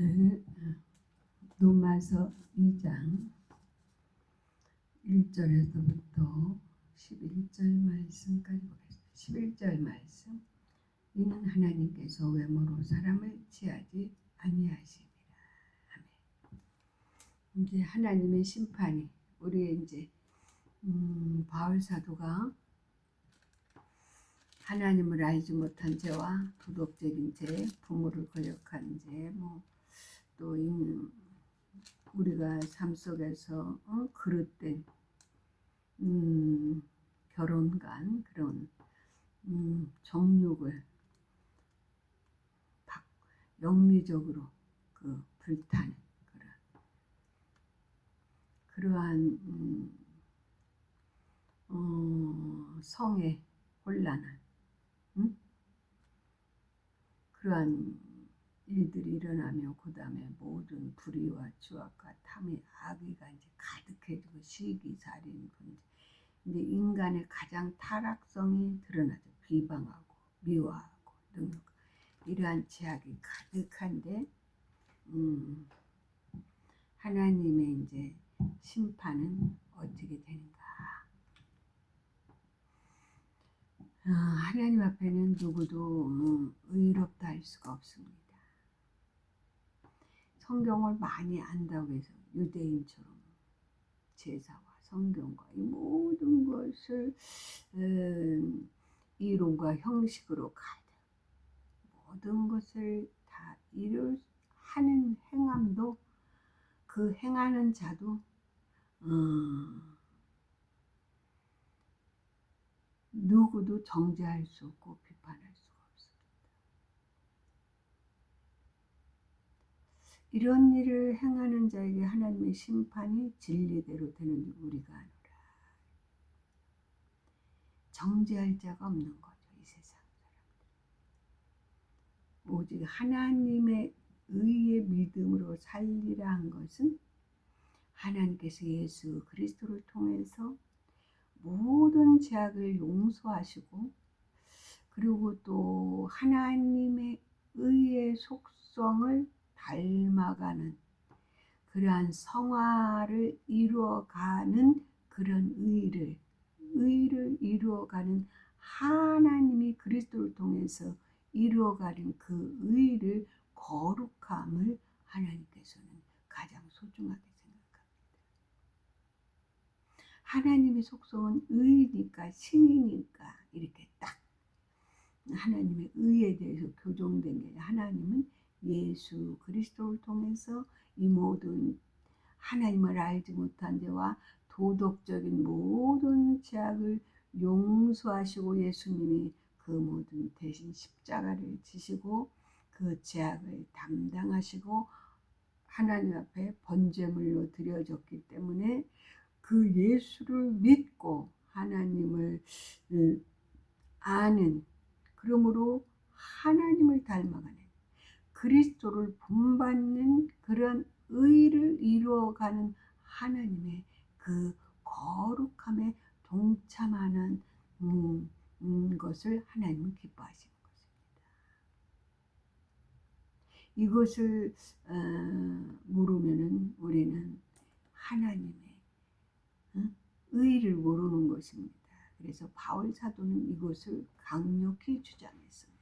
네, 로마서 2장 1절에서부터 11절 말씀까지 보겠습니다. 11절 말씀. 이는 하나님께서 외모로 사람을 취하지 아니하시니라. 아멘. 이제 하나님의 심판이 우리의 이제 바울 사도가 하나님을 알지 못한 죄와 도덕적인 죄, 부모를 거역한 죄, 또 우리가 삶 속에서 그릇된 결혼관 그런 정욕을 영리적으로 불타는 그러한 성의 혼란한 그러한 일들이 일어나며 그 다음에 모든 불의와 추악과 탐의 악의가 이제 가득해지고 시기, 살인, 분쟁. 이제 인간의 가장 타락성이 드러나죠. 비방하고 미워하고 능욕. 이러한 죄악이 가득한데 하나님의 이제 심판은 어떻게 되는가? 하나님 앞에는 누구도 의롭다 할 수가 없습니다. 성경을 많이 안다고 해서 유대인처럼 제사와 성경과 이 모든 것을 이론과 형식으로 가야 돼요. 모든 것을 다 하는 행함도 그 행하는 자도 누구도 정죄할 수 없고 비판할 수가 없습니다. 이런 일을 행하는 자에게 하나님의 심판이 진리대로 되는 줄 우리가 아노라. 정죄할 자가 없는 거죠. 이 세상 사람들. 오직 하나님의 의의 믿음으로 살리라 한 것은 하나님께서 예수 그리스도를 통해서 모든 죄악을 용서하시고 그리고 또 하나님의 의의 속성을 닮아가는 그러한 성화를 이루어가는 그런 의를 이루어가는 하나님이 그리스도를 통해서 이루어가는 그 의를 거룩함을 하나님께서는 가장 소중하게 생각합니다. 하나님의 속성은 의니까 신이니까 이렇게 딱 하나님의 의에 대해서 교정된 게 아니라 하나님은 예수 그리스도를 통해서 이 모든 하나님을 알지 못한 죄와 도덕적인 모든 죄악을 용서하시고 예수님이 그 모든 대신 십자가를 지시고 그 죄악을 담당하시고 하나님 앞에 번제물로 드려졌기 때문에 그 예수를 믿고 하나님을 아는 그러므로 하나님을 닮아가는 그리스도를 본받는 그런 의를 이루어가는 하나님의 그 거룩함에 동참하는 것을 하나님은 기뻐하시는 것입니다. 이것을 모르면은 우리는 하나님의 의를 모르는 것입니다. 그래서 바울 사도는 이것을 강력히 주장했습니다.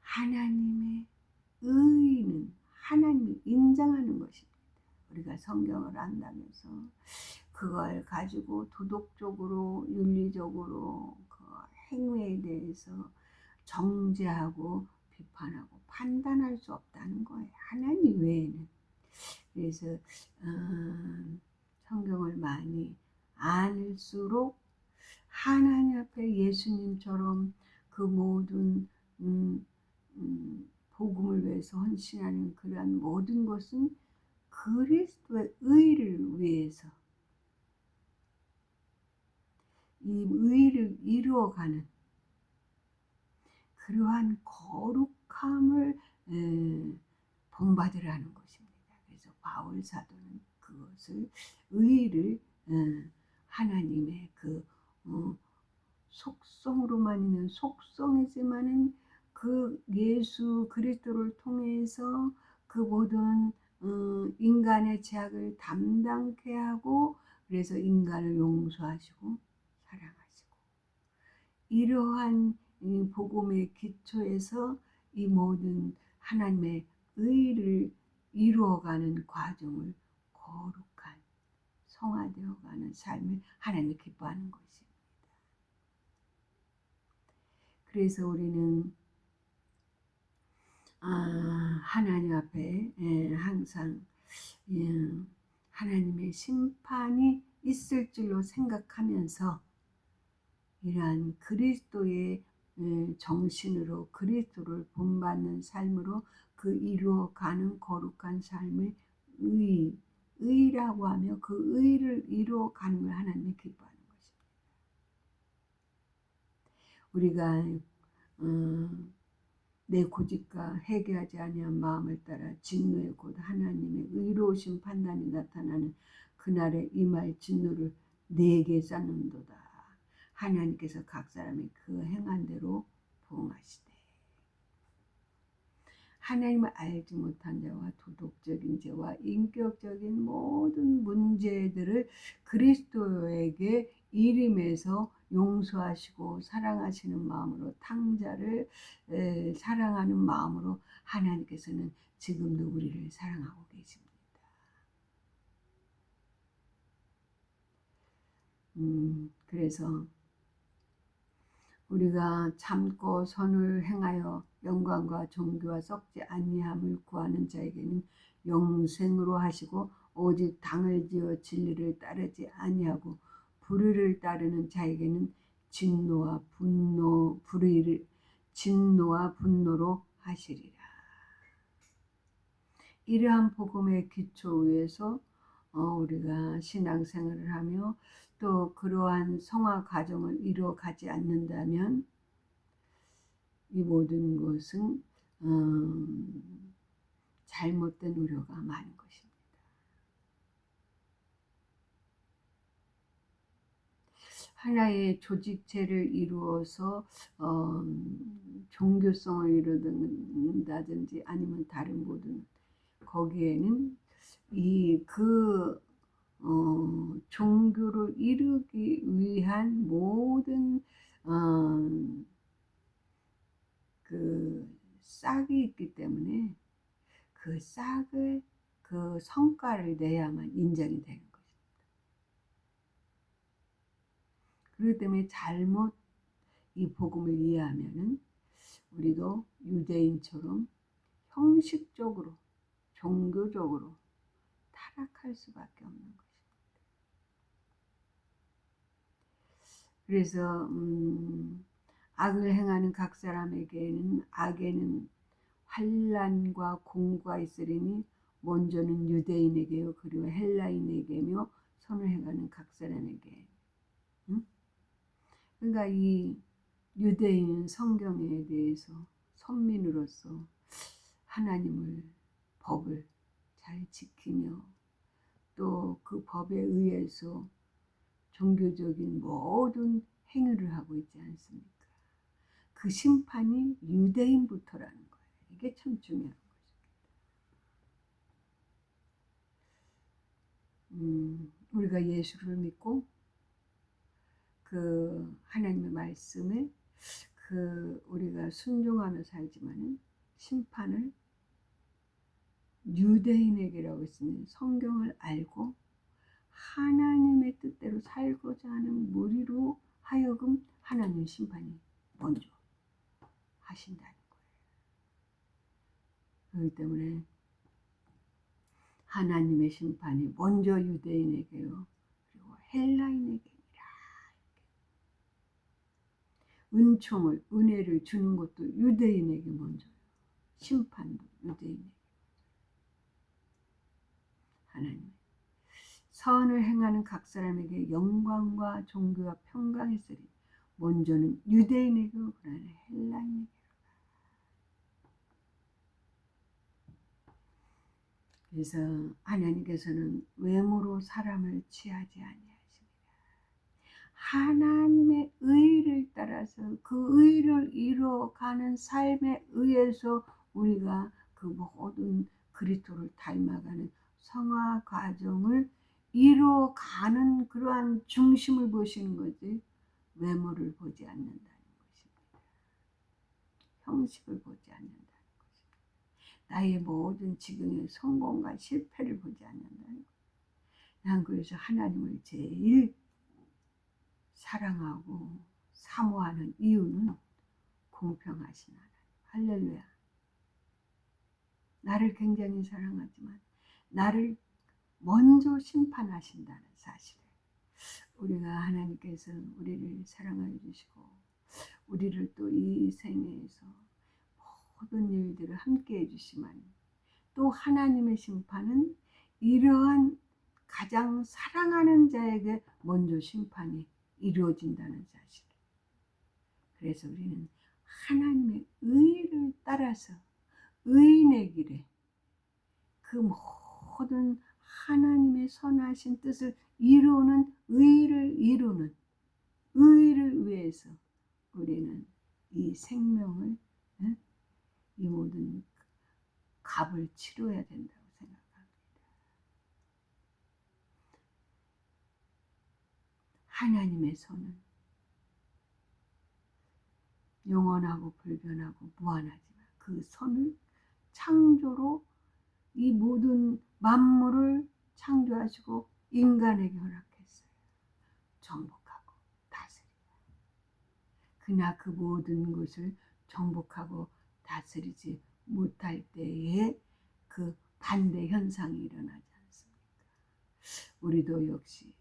하나님의 의는 하나님이 인정하는 것입니다. 우리가 성경을 안다면서 그걸 가지고 도덕적으로 윤리적으로 그 행위에 대해서 정죄하고 비판하고 판단할 수 없다는 거예요. 하나님 외에는. 그래서 성경을 많이 알수록 하나님 앞에 예수님처럼 그 모든 복음을 위해서 헌신하는 그러한 모든 것은 그리스도의 의를 위해서 이 의를 이루어가는 그러한 거룩함을 본받으라는 것입니다. 그래서 바울 사도는 그것을 의를 하나님의 그 속성으로만 있는 속성이지만은 그 예수 그리스도를 통해서 그 모든 인간의 죄악을 담당케 하고, 그래서 인간을 용서하시고 사랑하시고, 이러한 이 복음의 기초에서 이 모든 하나님의 의를 이루어가는 과정을 거룩한 성화되어가는 삶을 하나님이 기뻐하는 것입니다. 그래서 우리는 하나님 앞에 항상 하나님의 심판이 있을 줄로 생각하면서 이러한 그리스도의 정신으로 그리스도를 본받는 삶으로 그 이루어가는 거룩한 삶을 의라고 하며 그 의를 이루어가는 걸 하나님이 기뻐하는 것입니다. 우리가 내 고집과 회개하지 아니한 마음을 따라 진노의 곧 하나님의 의로우신 판단이 나타나는 그날에 임할 진노를 내게 쌓는도다. 하나님께서 각 사람이 그 행한 대로 보응하시되, 하나님을 알지 못한 자와 도덕적인 죄와 인격적인 모든 문제들을 그리스도에게 이름에서 용서하시고 사랑하시는 마음으로 탕자를 사랑하는 마음으로 하나님께서는 지금도 우리를 사랑하고 계십니다. 그래서 우리가 참고 선을 행하여 영광과 존귀와 썩지 아니함을 구하는 자에게는 영생으로 하시고, 오직 당을 지어 진리를 따르지 아니하고 불의를 따르는 자에게는 진노와 분노로 하시리라. 이러한 복음의 기초 위에서 우리가 신앙생활을 하며 또 그러한 성화 과정을 이루어가지 않는다면 이 모든 것은 잘못된 우려가 많은 것입니다. 하나의 조직체를 이루어서 종교성을 이루든다든지 아니면 다른 모든 거기에는 종교를 이루기 위한 모든 그 싹이 있기 때문에 그 싹을 그 성과를 내야만 인정이 되는 것입니다. 그렇기 때문에 잘못 이 복음을 이해하면은 우리도 유대인처럼 형식적으로 종교적으로 타락할 수밖에 없는 것입니다. 그래서 악을 행하는 각 사람에게는 악에는 환난과 공고가 있으리니 먼저는 유대인에게요 그리고 헬라인에게며 선을 행하는 각 사람에게. 그러니까 이 유대인은 성경에 대해서 선민으로서 하나님을 법을 잘 지키며 또 그 법에 의해서 종교적인 모든 행위를 하고 있지 않습니까? 그 심판이 유대인부터라는 거예요. 이게 참 중요한 것입니다. 우리가 예수를 믿고 그 하나님의 말씀에 우리가 순종하며 살지만은 심판을 유대인에게라고 했으니 성경을 알고 하나님의 뜻대로 살고자 하는 무리로 하여금 하나님의 심판이 먼저 하신다는 거예요. 그렇기 때문에 하나님의 심판이 먼저 유대인에게요 그리고 헬라인에게니라. 은혜를 주는 것도 유대인에게 먼저요. 심판도 유대인에게. 하나님 선을 행하는 각 사람에게 영광과 존귀와 평강이 있으리. 먼저는 유대인에게로 그러나 헬라인에게로. 그래서 하나님께서는 외모로 사람을 취하지 아니하십니다. 하나님의 의를 따라서 그 의를 이루어가는 삶에 의해서 우리가 그 모든 그리스도를 닮아가는 성화 과정을 이루어가는 그러한 중심을 보시는 거지, 외모를 보지 않는다는 것입니다. 형식을 보지 않는다는 것입니다. 나의 모든 지금의 성공과 실패를 보지 않는다는 것입니다. 난 그래서 하나님을 제일 사랑하고 사모하는 이유는 공평하신 하나님. 할렐루야. 나를 굉장히 사랑하지만 나를 먼저 심판하신다는 사실을, 우리가 하나님께서 우리를 사랑하여 주시고 우리를 또 이 생애에서 모든 일들을 함께 해주시만, 또 하나님의 심판은 이러한 가장 사랑하는 자에게 먼저 심판이 이루어진다는 사실. 그래서 우리는 하나님의 의를 따라서 의인의 길에 그 모든 하나님의 선하신 뜻을 이루는 의를 이루는 의를 위해서 우리는 이 생명을, 이 모든 값을 치러야 된다고 생각합니다. 하나님의 선은 영원하고 불변하고 무한하지만 그 선을 창조로 이 모든 만물을 창조하시고 인간에게 허락했어요. 정복하고 다스리라. 그러나 그 모든 것을 정복하고 다스리지 못할 때에 그 반대 현상이 일어나지 않습니까? 우리도 역시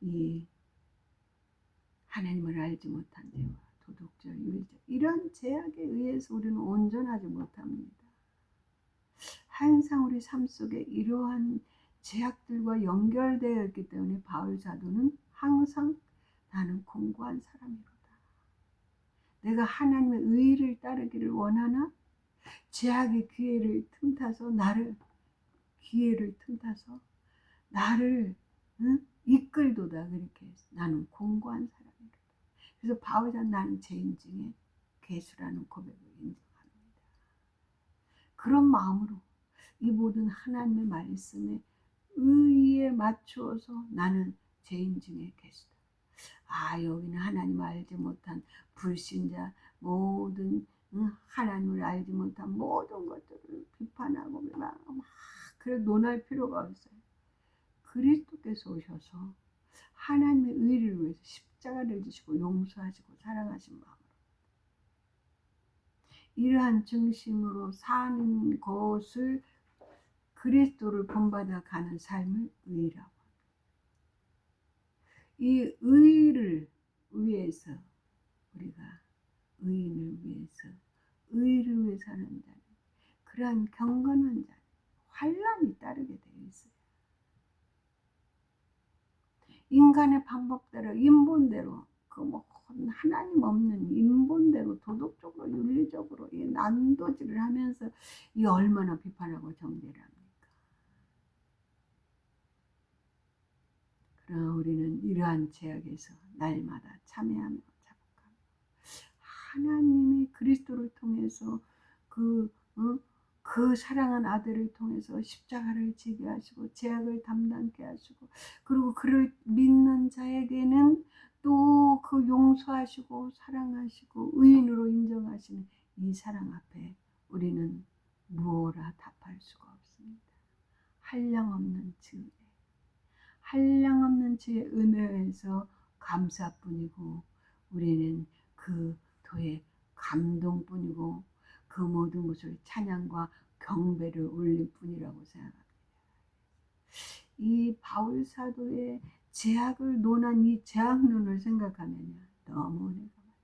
이 하나님을 알지 못한 죄와 도덕적, 윤리적 이런 제약에 의해서 우리는 온전하지 못합니다. 항상 우리 삶 속에 이러한 제약들과 연결되어 있기 때문에 바울 사도는 항상 나는 공고한 사람이로다. 내가 하나님의 의를 따르기를 원하나 제약의 기회를 틈타서 나를 이끌도다. 그렇게 해서 나는 공고한 사람이로다. 그래서 바울은 나는 죄인 중에 괴수라는 고백을 인정합니다. 그런 마음으로 이 모든 하나님의 말씀에 의에 맞추어서 나는 죄인 중에 괴수다. 여기는 하나님을 알지 못한 불신자, 모든 하나님을 알지 못한 모든 것들을 비판하고 막 그래 논할 필요가 없어요. 그리스도께서 오셔서 하나님의 의를 위해서 십자가를 지시고 용서하시고 사랑하신 마음으로 이러한 중심으로 사는 것을, 그리스도를 본받아 가는 삶을 의라고 합니다. 이 의를 위해서 우리가 의인을 위해서 의를 위해 사는 자는, 그러한 경건한 자는 환난이 따르게 되어 있어요. 인간의 방법대로 인본대로 그 하나님 없는 인본대로 도덕적으로 윤리적으로 이 난도질을 하면서 이 얼마나 비판하고 정죄를 합니까? 그러나 우리는 이러한 제약에서 날마다 참여하며 자복하며 하나님이 그리스도를 통해서 그 사랑한 아들을 통해서 십자가를 지게 하시고 제약을 담당케 하시고, 그리고 그를 믿는 자에게는 또 그 용서하시고 사랑하시고 의인으로 인정하시는 이 사랑 앞에 우리는 무엇라 답할 수가 없습니다. 한량없는 주의 은혜에서 감사뿐이고 우리는 그 도의 감동뿐이고 그 모든 것을 찬양과 경배를 올릴 뿐이라고 생각합니다. 이 바울 사도의 제약을 논한 이 제약론을 생각하면 너무 은혜가 많습니다.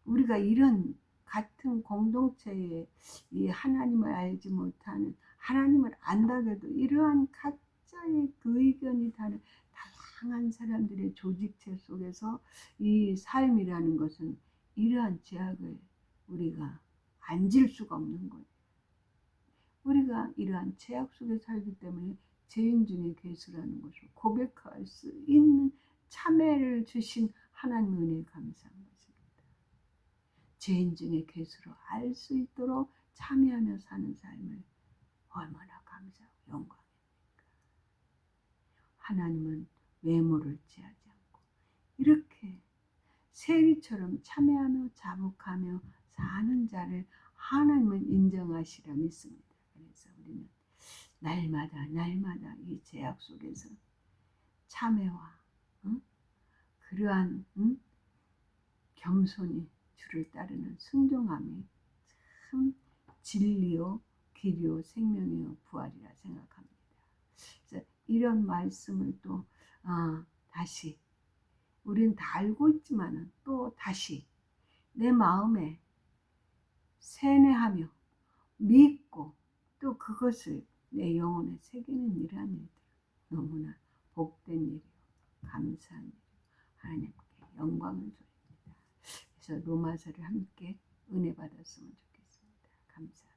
우리가 이런 같은 공동체에 이 하나님을 알지 못하는, 하나님을 안다고도 이러한 각자의 그 의견이 다른 다양한 사람들의 조직체 속에서 이 삶이라는 것은 이러한 제약을 우리가 안 질 수가 없는 거예요. 우리가 이러한 제약 속에 살기 때문에 죄인 중에 괴수라는 것을 고백할 수 있는 참회를 주신 하나님 은혜에 감사한 것입니다. 죄인 중에 괴수로 알 수 있도록 참회하며 사는 삶을 얼마나 감사하고 영광입니까? 하나님은 외모를 취하지 않고 이렇게 세리처럼 참회하며 자복하며 사는 자를 하나님은 인정하시라 믿습니다. 그래서 우리는 날마다 이 제약 속에서 참회와 그러한 겸손히 주를 따르는 순종함이 참 진리요 길이요 생명이요 부활이라 생각합니다. 그래서 이런 말씀을 또 다시 우리는 다 알고 있지만 또 다시 내 마음에 세뇌하며 믿고 또 그것을 내 영혼에 새기는 이러한 일들 너무나 복된 일이요 감사한 일이요 하나님께 영광을 돌립니다. 그래서 로마서를 함께 은혜 받았으면 좋겠습니다. 감사합니다.